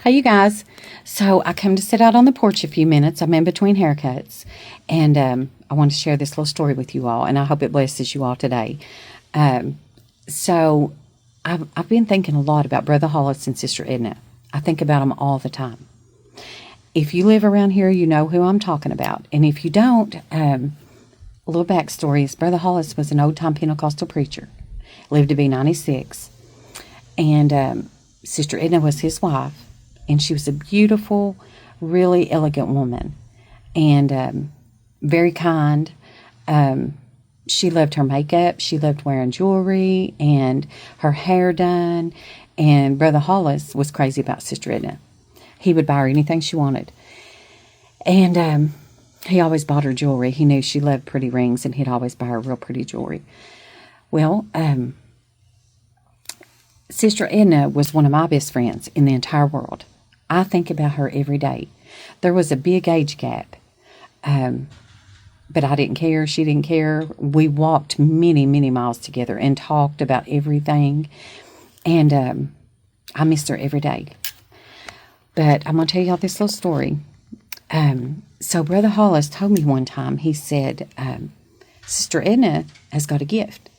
Hey, you guys. So I come to sit out on the porch a few minutes. I'm in between haircuts. And I want to share this little story with you all. And I hope it blesses you all today. So I've been thinking a lot about Brother Hollis and Sister Edna. I think about them all the time. If you live around here, you know who I'm talking about. And if you don't, a little backstory is Brother Hollis was an old-time Pentecostal preacher. Lived to be 96. And Sister Edna was his wife. And she was a beautiful, really elegant woman. And very kind. She loved her makeup. She loved wearing jewelry and her hair done. And Brother Hollis was crazy about Sister Edna. He would buy her anything she wanted. And he always bought her jewelry. He knew she loved pretty rings, and he'd always buy her real pretty jewelry. Well, Sister Edna was one of my best friends in the entire world. I think about her every day. There was a big age gap. But I didn't care. She didn't care. We walked many, many miles together and talked about everything. And I missed her every day. But I'm going to tell y'all this little story. So Brother Hollis told me one time, he said, Sister Edna has got a gift.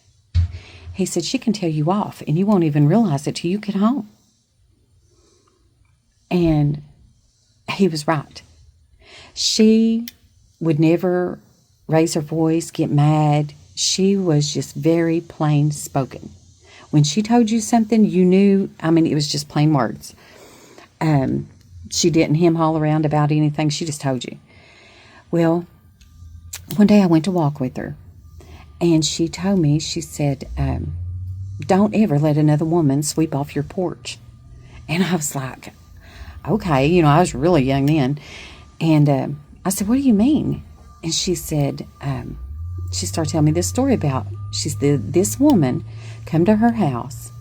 He said, she can tell you off, and you won't even realize it till you get home. And he was right. She would never raise her voice, get mad. She was just very plain spoken. When she told you something, you knew, it was just plain words. She didn't hem-haw around about anything. She just told you. Well, one day I went to walk with her, and she told me, she said, don't ever let another woman sweep off your porch. And I was like, okay, I was really young then. And I said, what do you mean? And she said, she started telling me this story about, she said, this woman come to her house,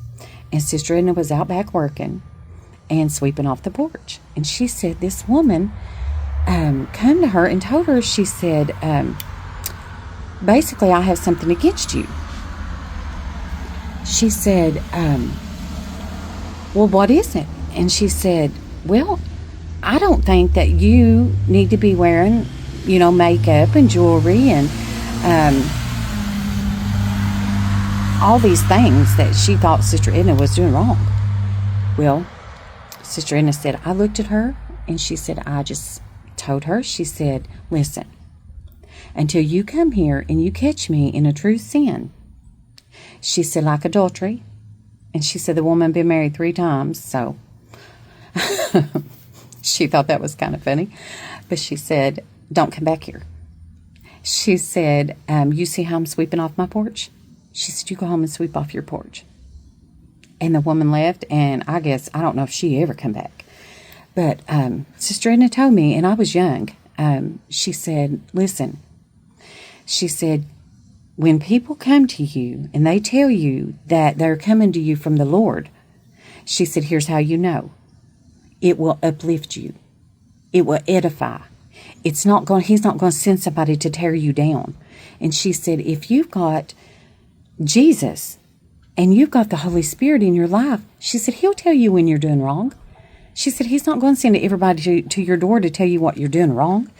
and Sister Edna was out back working and sweeping off the porch. And she said, this woman come to her and told her, she said, basically, I have something against you. She said, well, what is it? And she said, well, I don't think that you need to be wearing, makeup and jewelry and all these things that she thought Sister Edna was doing wrong. Well, Sister Edna said, I looked at her, and she said, I just told her, she said, listen, until you come here and you catch me in a true sin, she said, like adultery, and she said the woman been married 3 times, so she thought that was kind of funny. But she said, don't come back here. She said, you see how I'm sweeping off my porch? She said, you go home and sweep off your porch. And the woman left, and I don't know if she ever come back. But Sister Edna told me, and I was young, she said, listen, she said, when people come to you and they tell you that they're coming to you from the Lord, she said, here's how you know. It will uplift you. It will edify. He's not going to send somebody to tear you down. And she said, if you've got Jesus and you've got the Holy Spirit in your life, she said, he'll tell you when you're doing wrong. She said, he's not going to send everybody to your door to tell you what you're doing wrong.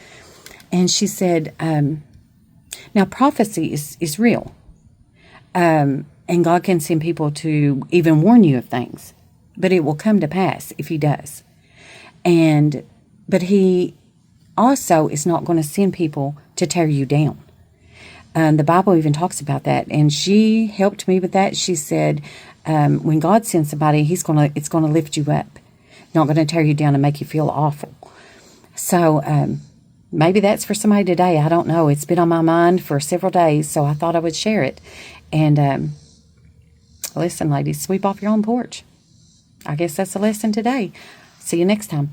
And she said, now prophecy is real. And God can send people to even warn you of things. But it will come to pass if he does. But he also is not going to send people to tear you down. The Bible even talks about that. And she helped me with that. She said, when God sends somebody, it's going to lift you up. Not going to tear you down and make you feel awful. So maybe that's for somebody today. I don't know. It's been on my mind for several days, so I thought I would share it. And listen, ladies, sweep off your own porch. I guess that's the lesson today. See you next time.